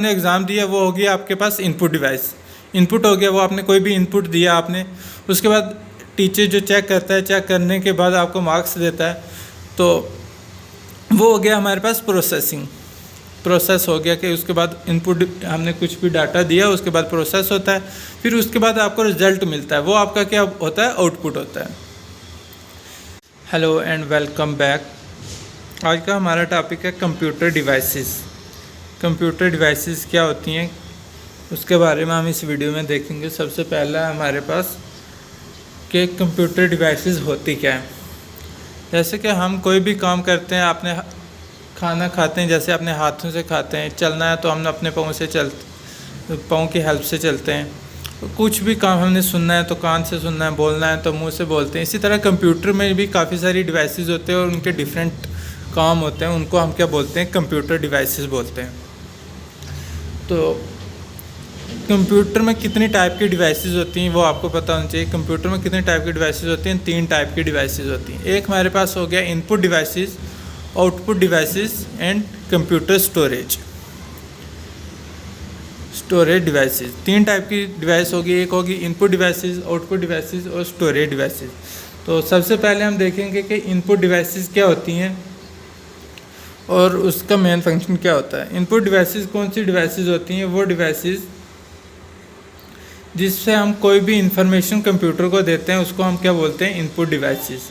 आपने एग्ज़ाम दिया वो हो गया आपके पास इनपुट डिवाइस। इनपुट हो गया, वो आपने कोई भी इनपुट दिया आपने, उसके बाद टीचर जो चेक करता है, चेक करने के बाद आपको मार्क्स देता है, तो वो हो गया हमारे पास प्रोसेस हो गया कि उसके बाद इनपुट हमने कुछ भी डाटा दिया, उसके बाद प्रोसेस होता है, फिर उसके बाद आपको रिज़ल्ट मिलता है, वो आपका क्या होता है, आउटपुट होता है। Hello and welcome back. आज का हमारा टॉपिक है कंप्यूटर डिवाइसेस। कंप्यूटर डिवाइसेस क्या होती हैं उसके बारे में हम इस वीडियो में देखेंगे। सबसे पहला हमारे पास कि कंप्यूटर डिवाइसेस होती क्या है। जैसे कि हम कोई भी काम करते हैं, आपने खाना खाते हैं, जैसे अपने हाथों से खाते हैं, चलना है तो हम अपने पाँव की हेल्प से चलते हैं, कुछ भी काम हमने सुनना है तो कान से सुनना है, बोलना है तो मुंह से बोलते हैं। इसी तरह कंप्यूटर में भी काफ़ी सारी डिवाइसेस होते हैं और उनके डिफरेंट काम होते हैं, उनको हम क्या बोलते हैं, कंप्यूटर डिवाइसेस बोलते हैं। तो कंप्यूटर में कितनी टाइप की डिवाइसेस होती हैं वो आपको पता होना चाहिए। कंप्यूटर में कितने टाइप की डिवाइसेस होती हैं, 3 टाइप की डिवाइसेस होती हैं। एक हमारे पास हो गया input devices, output devices and computer storage devices. 3 type की डिवाइस होगी, एक होगी इनपुट डिवाइसेस, आउटपुट डिवाइसेस और स्टोरेज डिवाइसेस। तो सबसे पहले हम देखेंगे कि इनपुट डिवाइसेस क्या होती हैं और उसका मेन फंक्शन क्या होता है। इनपुट डिवाइसेस कौन सी डिवाइसेस होती हैं, वो डिवाइसेस जिससे हम कोई भी इंफॉर्मेशन कंप्यूटर को देते हैं उसको हम क्या बोलते हैं, इनपुट डिवाइसेस।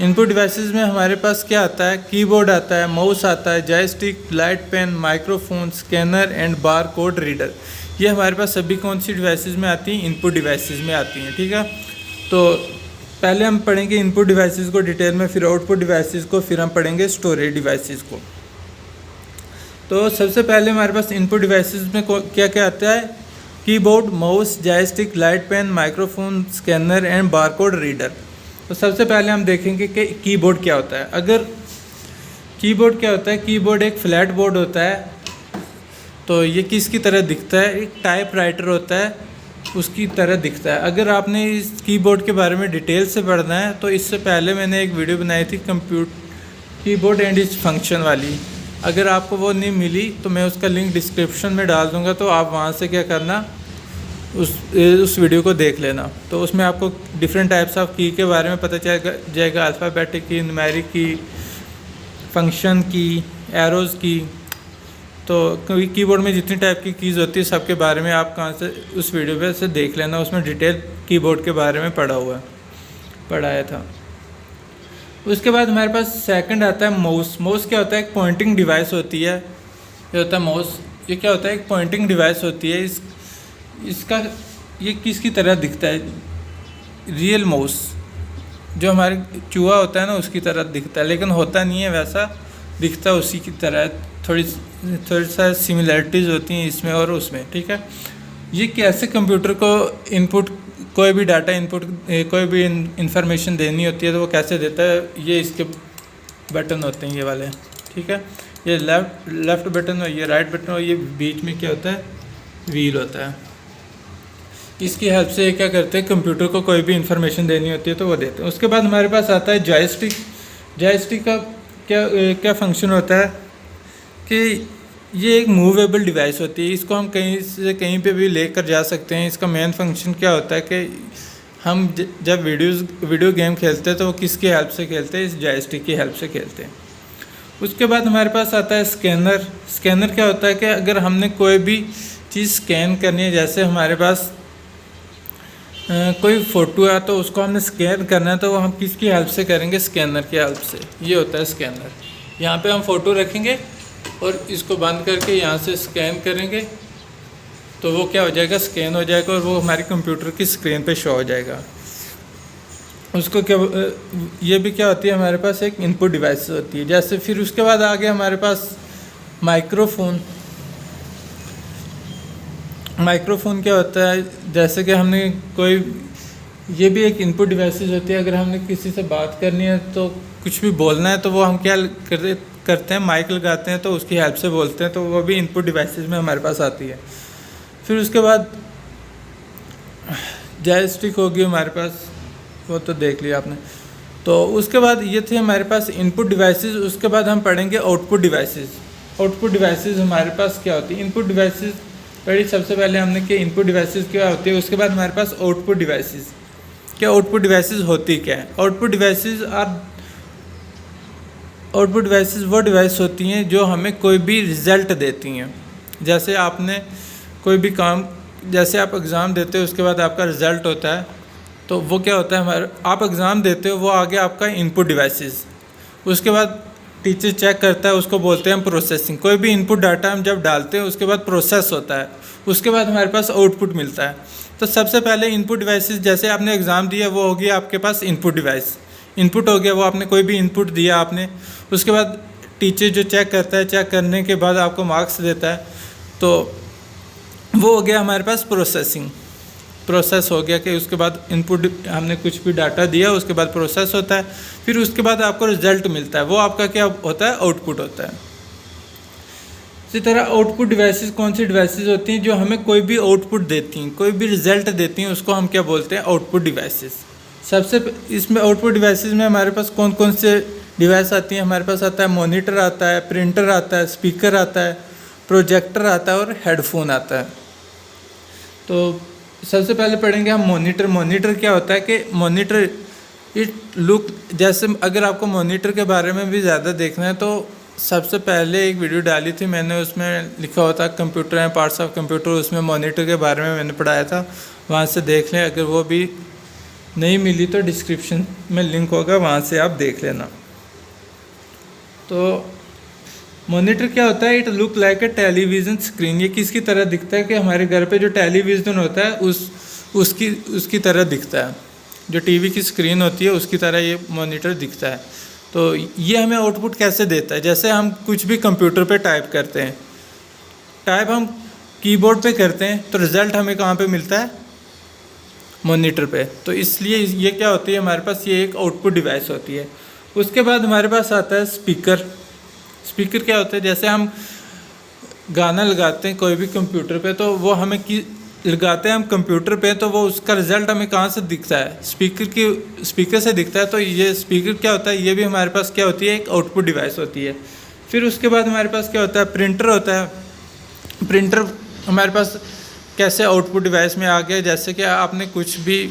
इनपुट डिवाइसेस में हमारे पास क्या आता है, कीबोर्ड आता है, माउस आता है, joystick, light pen, microphone, scanner and bar code reader. ये हमारे पास सभी कौन सी डिवाइसेस में आती हैं, इनपुट डिवाइसेस में आती हैं। ठीक है, तो पहले हम पढ़ेंगे इनपुट डिवाइसेस को डिटेल में, फिर आउटपुट डिवाइसेस को, फिर हम पढ़ेंगे स्टोरेज डिवाइसेस को। तो सबसे पहले हमारे पास इनपुट डिवाइसेस में क्या क्या आता है, keyboard, mouse, joystick, light pen, microphone, scanner and barcode reader. तो सबसे पहले हम देखेंगे कि कीबोर्ड क्या होता है। अगर कीबोर्ड क्या होता है, कीबोर्ड एक फ्लैट बोर्ड होता है। तो ये किसकी तरह दिखता है, एक टाइप राइटर होता है उसकी तरह दिखता है। अगर आपने इस कीबोर्ड के बारे में डिटेल से पढ़ना है तो इससे पहले मैंने एक वीडियो बनाई थी कीबोर्ड एंड इट्स फंक्शन वाली। अगर आपको वो नहीं मिली तो मैं उसका लिंक डिस्क्रिप्शन में डाल दूँगा, तो आप वहाँ से क्या करना, उस वीडियो को देख लेना। तो उसमें आपको डिफरेंट टाइप्स ऑफ की के बारे में पता चल जाएगा, अल्फ़ाबेटिक की, न्यूमेरिक की, फंक्शन की, एरोज़ की। तो कीबोर्ड में जितनी टाइप की कीज़ होती है सबके बारे में आप कहाँ से उस वीडियो पे से देख लेना, उसमें डिटेल कीबोर्ड के बारे में पढ़ाया था। उसके बाद हमारे पास सेकंड आता है माउस। माउस क्या होता है, एक पॉइंटिंग डिवाइस होती है। ये होता है माउस, ये क्या होता है, एक पॉइंटिंग डिवाइस होती है। इसका ये किसकी तरह दिखता है, रियल माउस जो हमारे चूहा होता है ना उसकी तरह दिखता है, लेकिन होता नहीं है वैसा, दिखता है उसी की तरह। थोड़ी सा सिमिलरिटीज़ होती हैं इसमें और उसमें। ठीक है, ये कैसे कंप्यूटर को इनपुट, कोई भी डाटा इनपुट, कोई भी इंफॉर्मेशन देनी होती है तो वो कैसे देता है, ये इसके बटन होते हैं ये वाले। ठीक है, ये लेफ़्ट बटन और ये राइट बटन और ये बीच में क्या होता है, व्हील होता है। इसकी हेल्प से क्या करते हैं, कंप्यूटर को कोई भी इंफॉर्मेशन देनी होती है तो वो देते हैं। उसके बाद हमारे पास आता है जॉयस्टिक। जॉयस्टिक का क्या फंक्शन होता है कि ये एक मूवेबल डिवाइस होती है। इसको हम कहीं से कहीं पे भी लेकर जा सकते हैं। इसका मेन फंक्शन क्या होता है कि हम जब वीडियो गेम खेलते हैं तो वो किसकी हेल्प से खेलते हैं, इस जॉयस्टिक की हेल्प से खेलते हैं। उसके बाद हमारे पास आता है स्कैनर। स्कैनर क्या होता है कि अगर हमने कोई भी चीज़ स्कैन करनी है, जैसे हमारे पास कोई फ़ोटो है तो उसको हमने स्कैन करना है, तो वो हम किसकी हेल्प से करेंगे, स्कैनर की हेल्प से। ये होता है स्कैनर। यहाँ पे हम फ़ोटो रखेंगे और इसको बंद करके यहाँ से स्कैन करेंगे तो वो क्या हो जाएगा, स्कैन हो जाएगा और वो हमारे कंप्यूटर की स्क्रीन पे शो हो जाएगा। उसको क्या, ये भी क्या होती है, हमारे पास एक इनपुट डिवाइस होती है। जैसे फिर उसके बाद आ गया हमारे पास माइक्रोफोन। माइक्रोफोन क्या होता है, जैसे कि हमने कोई, ये भी एक इनपुट डिवाइसेस होती है। अगर हमने किसी से बात करनी है तो कुछ भी बोलना है तो वो हम क्या करते हैं, माइक लगाते हैं तो उसकी हेल्प से बोलते हैं, तो वो भी इनपुट डिवाइसेस में हमारे पास आती है। फिर उसके बाद जॉयस्टिक होगी हमारे पास, वो तो देख लिया आपने। तो उसके बाद ये थे हमारे पास इनपुट डिवाइसेस। उसके बाद हम पढ़ेंगे आउटपुट डिवाइसेस। आउटपुट डिवाइसेस हमारे पास क्या होती है। इनपुट डिवाइसेस पहले सबसे पहले हमने कि इनपुट डिवाइसेस क्या होती है, उसके बाद हमारे पास आउटपुट डिवाइसेस। क्या आउटपुट डिवाइसेस होती क्या है? आउटपुट डिवाइसेस वो डिवाइस होती हैं जो हमें कोई भी रिज़ल्ट देती हैं। जैसे आपने कोई भी काम, जैसे आप एग्ज़ाम देते हो उसके बाद आपका रिज़ल्ट होता है, तो वो क्या होता है, हमारे आप एग्ज़ाम देते हो, वो आगे आपका इनपुट डिवाइसेस। उसके बाद टीचर चेक करता है, उसको बोलते हैं हम प्रोसेसिंग। कोई भी इनपुट डाटा हम जब डालते हैं उसके बाद प्रोसेस होता है, उसके बाद हमारे पास आउटपुट मिलता है। तो सबसे पहले इनपुट डिवाइसेस, जैसे आपने एग्ज़ाम दिया वो हो गया आपके पास इनपुट डिवाइस। इनपुट हो गया, वो आपने कोई भी इनपुट दिया आपने, उसके बाद टीचर जो चेक करता है, चेक करने के बाद आपको मार्क्स देता है, तो वो हो गया हमारे पास प्रोसेसिंग। प्रोसेस हो गया कि उसके बाद इनपुट हमने कुछ भी डाटा दिया, उसके बाद प्रोसेस होता है, फिर उसके बाद आपको रिजल्ट मिलता है, वो आपका क्या होता है, आउटपुट होता है। इसी तरह आउटपुट डिवाइसेस कौन सी डिवाइसेस होती हैं जो हमें कोई भी आउटपुट देती हैं, कोई भी रिजल्ट देती हैं, उसको हम क्या बोलते हैं, आउटपुट डिवाइसेस। सबसे इसमें आउटपुट डिवाइसेस में हमारे पास कौन कौन से डिवाइस आती हैं? हमारे पास आता है मॉनिटर आता है, प्रिंटर आता है, स्पीकर आता है, प्रोजेक्टर आता है और हेडफोन आता है। तो सबसे पहले पढ़ेंगे हम मॉनिटर। मॉनिटर क्या होता है कि मॉनिटर इट लुक, जैसे अगर आपको मॉनिटर के बारे में भी ज़्यादा देखना है तो सबसे पहले एक वीडियो डाली थी मैंने, उसमें लिखा होता है computer and parts of computer, उसमें मॉनिटर के बारे में मैंने पढ़ाया था, वहाँ से देख लें। अगर वो भी नहीं मिली तो डिस्क्रिप्शन में लिंक होगा, वहाँ से आप देख लेना। तो मॉनिटर क्या होता है? It look like a television screen. ये किसकी तरह दिखता है कि हमारे घर पे जो टेलीविज़न होता है उसकी तरह दिखता है, जो टीवी की स्क्रीन होती है उसकी तरह ये मॉनिटर दिखता है। तो ये हमें आउटपुट कैसे देता है? जैसे हम कुछ भी कंप्यूटर पे टाइप करते हैं, टाइप हम कीबोर्ड पे करते हैं, तो रिज़ल्ट हमें कहाँ पे मिलता है? मॉनिटर पे। तो इसलिए ये क्या होती है, हमारे पास ये एक आउटपुट डिवाइस होती है। उसके बाद हमारे पास आता है स्पीकर। स्पीकर क्या होता है? जैसे हम गाना लगाते हैं कोई भी कंप्यूटर पे, तो वो हमें लगाते हैं हम कंप्यूटर पे, तो वो उसका रिज़ल्ट हमें कहाँ से दिखता है? स्पीकर से दिखता है। तो ये स्पीकर क्या होता है? ये भी हमारे पास क्या होती है? एक आउटपुट डिवाइस होती है। फिर उसके बाद हमारे पास क्या होता है? प्रिंटर होता है। प्रिंटर हमारे पास कैसे आउटपुट डिवाइस में आ गया? जैसे कि आपने कुछ भी,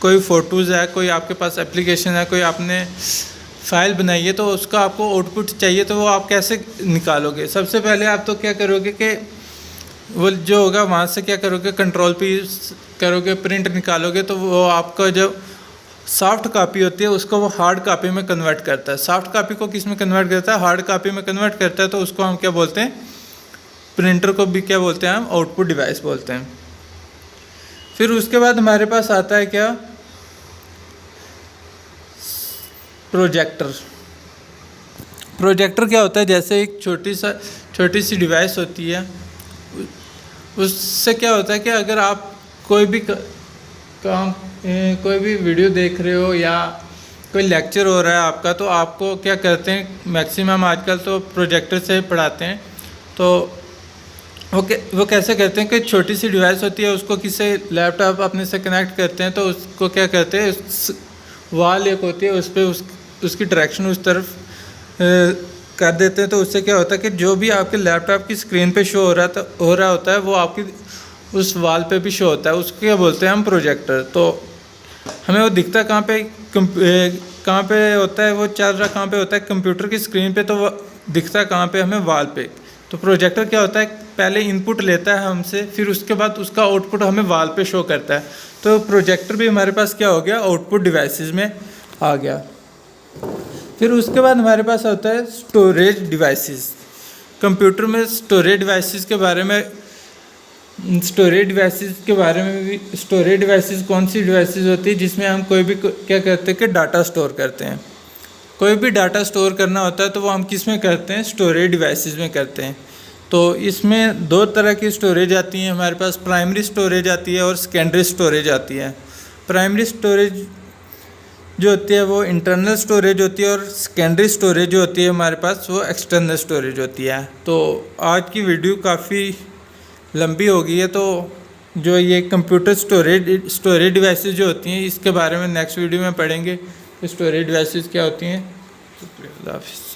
कोई फ़ोटोज़ है, कोई आपके पास एप्लीकेशन है, कोई आपने फ़ाइल बनाई है, तो उसका आपको आउटपुट चाहिए, तो वो आप कैसे निकालोगे? सबसे पहले आप तो क्या करोगे कि वो जो होगा वहाँ से क्या करोगे, कंट्रोल पी करोगे, प्रिंट निकालोगे, तो वो आपका जो सॉफ्ट कॉपी होती है उसको वो हार्ड कॉपी में कन्वर्ट करता है। सॉफ्ट कॉपी को किस में कन्वर्ट करता है? हार्ड कॉपी में कन्वर्ट करता है। तो उसको हम क्या बोलते हैं? प्रिंटर को भी क्या बोलते हैं? हम आउटपुट डिवाइस बोलते हैं। फिर उसके बाद हमारे पास आता है क्या? प्रोजेक्टर। प्रोजेक्टर क्या होता है? जैसे एक छोटी सी डिवाइस होती है, उससे क्या होता है कि अगर आप कोई भी वीडियो देख रहे हो या कोई लेक्चर हो रहा है आपका, तो आपको क्या करते हैं, मैक्सिमम आजकल तो प्रोजेक्टर से पढ़ाते हैं। तो वो कैसे करते हैं कि छोटी सी डिवाइस होती है, उसको किसी लैपटॉप अपने से कनेक्ट करते हैं, तो उसको क्या करते हैं, वॉल एक होती है उस पर उसकी डायरेक्शन उस तरफ कर देते हैं। तो उससे क्या होता है कि जो भी आपके लैपटॉप की स्क्रीन पे शो हो रहा होता है, वो आपकी उस वॉल पे भी शो होता है। उसको क्या बोलते हैं हम? प्रोजेक्टर। तो हमें वो दिखता कहाँ पे होता है, वो चल रहा कहाँ पे होता है? कंप्यूटर की स्क्रीन पे। तो वो दिखता कहाँ पे? हमें वॉल पे। तो प्रोजेक्टर क्या होता है? पहले इनपुट लेता है हमसे, फिर उसके बाद उसका आउटपुट हमें वॉल पे शो करता है। तो प्रोजेक्टर भी हमारे पास क्या हो गया? आउटपुट डिवाइसेस में आ गया। फिर उसके बाद हमारे पास होता है स्टोरेज डिवाइसेस। कंप्यूटर में स्टोरेज डिवाइसेस के बारे में भी, स्टोरेज डिवाइसेस कौन सी डिवाइसेस होती है जिसमें हम कोई भी क्या करते हैं कि डाटा स्टोर करते हैं। कोई भी डाटा स्टोर करना होता है तो वो हम किस में करते हैं? स्टोरेज डिवाइसेस में करते हैं। तो इसमें दो तरह की स्टोरेज आती हैं हमारे पास, प्राइमरी स्टोरेज आती है और सेकेंडरी स्टोरेज आती है। प्राइमरी स्टोरेज जो होती है वो इंटरनल स्टोरेज होती है, और सेकेंडरी स्टोरेज जो होती है हमारे पास वो एक्सटर्नल स्टोरेज होती है। तो आज की वीडियो काफ़ी लंबी हो गई है, तो जो ये कंप्यूटर स्टोरेज डिवाइसेस जो होती हैं इसके बारे में नेक्स्ट वीडियो में पढ़ेंगे, स्टोरेज डिवाइसेस क्या होती हैं। अल्लाह हाफ़िज़।